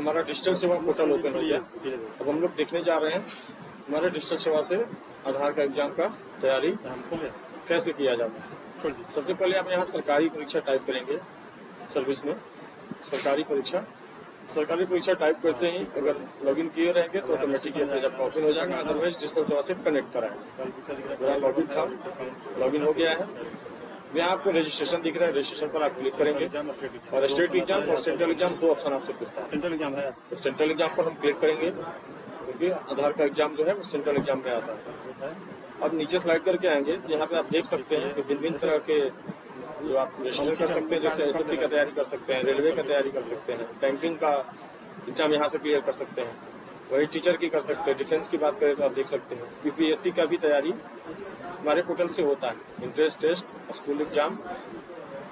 हमारा डिजिटल सेवा portal open हो गया। अब हम लोग देखने जा रहे हैं हमारे डिजिटल सेवा से आधार का एग्जाम का तैयारी कैसे किया जाता है। सबसे पहले आप यहाँ सरकारी परीक्षा टाइप करेंगे। सर्विस में सरकारी परीक्षा टाइप करते ही अगर लॉगिन किए रहेंगे तो ऑटोमेटिक ये पेज आपका ओपन हो जाएगा। अदरवाइज डिजिटल सेवा से कनेक्ट कराएंगे। मेरा लॉगिन था, लॉगिन हो गया है। यहाँ आपको रजिस्ट्रेशन दिख रहा है, रजिस्ट्रेशन पर आप क्लिक करेंगे और स्टेट एग्जाम और सेंट्रल एग्जाम दो ऑप्शन आपसे पूछता है। सेंट्रल एग्जाम है तो सेंट्रल एग्जाम पर हम क्लिक करेंगे क्योंकि आधार का एग्जाम जो है वो सेंट्रल एग्जाम में आता है। अब नीचे स्लाइड करके आएंगे, यहाँ पे आप देख सकते हैं कि भिन्न तरह के जो आप रजिस्टर कर सकते हैं, जैसे एसएससी का तैयारी कर सकते हैं, रेलवे का तैयारी कर सकते हैं, बैंकिंग का एग्जाम यहाँ से क्लियर कर सकते हैं, वही टीचर की कर सकते हैं। डिफेंस की बात करें तो आप देख सकते हैं यूपीएससी का भी तैयारी हमारे पोर्टल से होता है। Entrance test, school exam,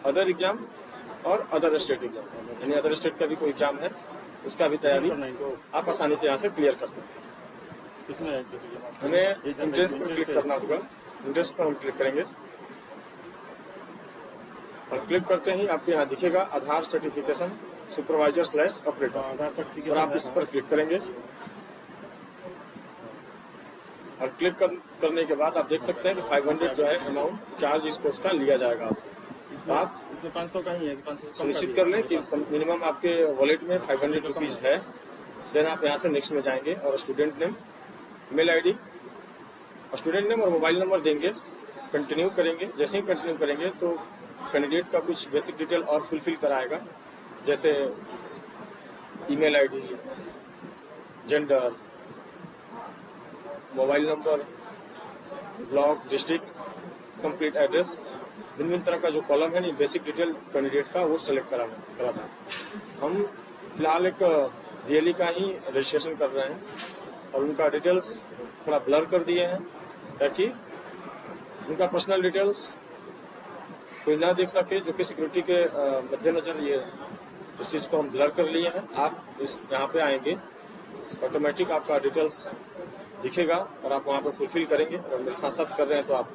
other exam और अदर स्टेट एग्जाम, यानी अदर स्टेट का भी कोई एग्जाम है उसका भी तैयारी आप आसानी से यहाँ से क्लियर कर सकते हैं। इसमें हमें इंट्रेंस पर क्लिक करना होगा। इंट्रेंस पर हम क्लिक करेंगे और क्लिक करते ही आपको यहाँ दिखेगा आधार सर्टिफिकेशन सुपरवाइजर/ऑपरेटर। आधार और सर्टिफिकेशन आप इस पर क्लिक करेंगे और क्लिक करने के बाद आप देख सकते हैं कि 500 जो है अमाउंट चार्ज इस कोर्स का लिया जाएगा आपसे। तो आप इसमें 500 का ही है कि 500 सुनिश्चित कर लें कि मिनिमम आपके वॉलेट में 500 रुपीज़ है। देन आप यहाँ से नेक्स्ट में जाएंगे और student name, email ID, student name और मोबाइल नंबर देंगे। कंटिन्यू करेंगे। जैसे ही कंटिन्यू करेंगे तो कैंडिडेट का कुछ बेसिक डिटेल और फुलफिल कराएगा, जैसे email ID, gender, mobile number, block, district, complete address, भिन्न तरह का जो कॉलम है नहीं बेसिक डिटेल कैंडिडेट का वो सेलेक्ट कराना है। हम फिलहाल एक डीएलई का ही रजिस्ट्रेशन कर रहे हैं और उनका डिटेल्स थोड़ा ब्लर कर दिए हैं ताकि उनका पर्सनल डिटेल्स कोई ना देख सके, जो कि सिक्योरिटी के मद्देनजर ये इस चीज़ को हम ब्लर कर लिए हैं। आप इस यहाँ पे आएंगे, ऑटोमेटिक आपका डिटेल्स दिखेगा और आप वहाँ पे फुलफिल करेंगे। और मेरे साथ साथ कर रहे हैं तो आप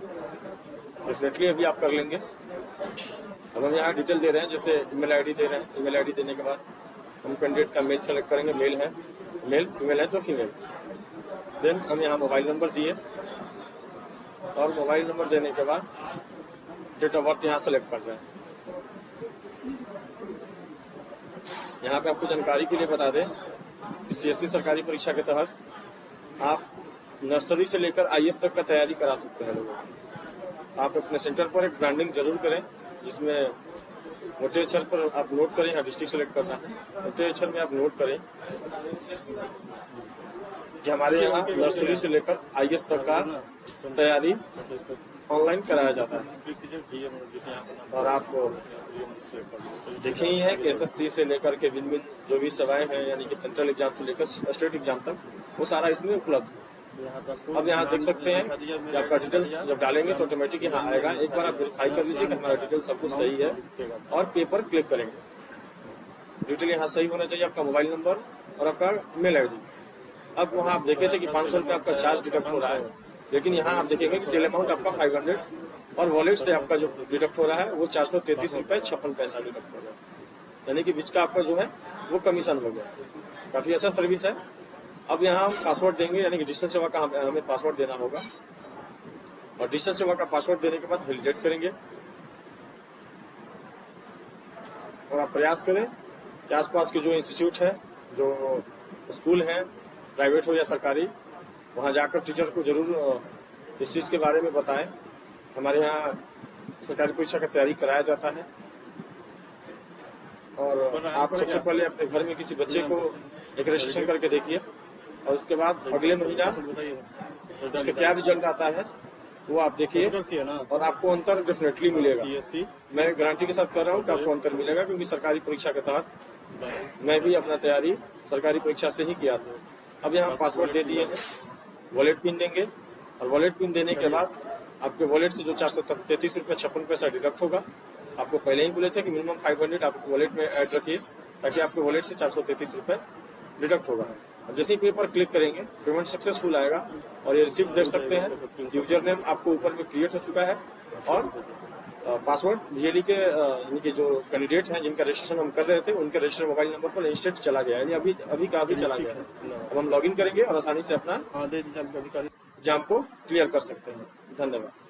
डेफिनेटली अभी आप कर लेंगे। अब हम यहाँ डिटेल दे रहे हैं, जैसे ईमेल आईडी दे रहे हैं। ईमेल आईडी देने के बाद हम कैंडिडेट का मेल सेलेक्ट करेंगे, मेल है मेल, फीमेल है तो फीमेल। देन हम यहाँ मोबाइल नंबर दिए और मोबाइल नंबर देने के बाद डेट ऑफ बर्थ यहाँ सेलेक्ट कर रहे हैं। यहाँ पे आपको जानकारी के लिए बता दें कि सीएससी सरकारी परीक्षा के तहत आप नर्सरी से लेकर आईएएस तक का तैयारी करा सकते हैं लोगों को। आप अपने सेंटर पर एक ब्रांडिंग जरूर करें, जिसमें मोटे अक्षर पर आप नोट करें, यहाँ डिस्ट्रिक्ट सेलेक्ट करना है, मोटे अक्षर में आप नोट करें कि हमारे यहाँ नर्सरी से लेकर आईएएस तक का तैयारी ऑनलाइन कराया जाता है। और आप देखे ही हैं कि एसएससी से लेकर के भिन्न जो भी सेवाएं हैं, यानी कि सेंट्रल एग्जाम से लेकर स्टेट एग्जाम तक, वो सारा इसमें उपलब्ध है। अब यहाँ देख सकते हैं कि आपका डिटेल्स जब डालेंगे तो ऑटोमेटिक यहाँ आएगा। एक बार आप वेरीफाई कर लीजिए कि हमारा डिटेल सब कुछ सही है और पे पर क्लिक करेंगे। डिटेल यहाँ सही होना चाहिए, आपका मोबाइल नंबर और आपका ईमेल आईडी। अब वहाँ आप देखे थे कि 500 रुपये आपका चार्ज डिडक्ट हो रहा है, लेकिन यहाँ आप देखेंगे कि सेल अमाउंट आपका 500 और वॉलेट से आपका जो डिडक्ट हो रहा है वो 433 रुपये 56 पैसा डिडक्ट हो रहा है, यानी कि बीच का आपका जो है वो कमीशन हो गया। काफ़ी अच्छा सर्विस है। अब यहाँ हम पासवर्ड देंगे, यानी कि डिजिटल सेवा का हमें पासवर्ड देना होगा और डिजिटल सेवा का पासवर्ड देने के बाद वैलिडेट करेंगे। और आप प्रयास करें कि आसपास के जो इंस्टीट्यूट है, जो स्कूल हैं, प्राइवेट हो या सरकारी, वहाँ जाकर टीचर को जरूर इस चीज़ के बारे में बताएं। हमारे यहाँ सरकारी परीक्षा का तैयारी कराया जाता है। और आप सबसे पहले अपने घर में किसी बच्चे को एक रजिस्ट्रेशन करके देखिए और उसके बाद अगले महीना उसका क्या रिजल्ट आता है वो आप देखिए और आपको अंतर डेफिनेटली मिलेगा। मैं गारंटी के साथ कर रहा हूँ कि आपको अंतर मिलेगा, क्योंकि सरकारी परीक्षा के तहत मैं भी अपना तैयारी सरकारी परीक्षा से ही किया था। अब यहाँ पासवर्ड दे दिए हैं, वॉलेट पिन देंगे और वॉलेट पिन देने के बाद आपके वॉलेट से जो 433 रुपये 56 पैसा डिडक्ट होगा। आपको पहले ही बोले थे कि मिनिमम 500 आप वॉलेट में ऐड रखिए ताकि आपके वॉलेट से 433 रुपये डिडक्ट होगा। अब जैसे ही पे पर क्लिक करेंगे पेमेंट सक्सेसफुल आएगा और ये रिसिप्ट देख सकते हैं। यूजर नेम आपको ऊपर में क्रिएट हो चुका है और पासवर्ड बीएलई के यानी कि जो कैंडिडेट हैं जिनका रजिस्ट्रेशन हम कर रहे थे उनके रजिस्टर्ड मोबाइल नंबर पर इंस्टेंट चला गया, यानी अभी का अभी चला ठीक गया। है। अब हम लॉगिन करेंगे और आसानी से अपना हाँ दे दीजिए, आपको अधिकारी एग्जाम को क्लियर कर सकते हैं। धन्यवाद।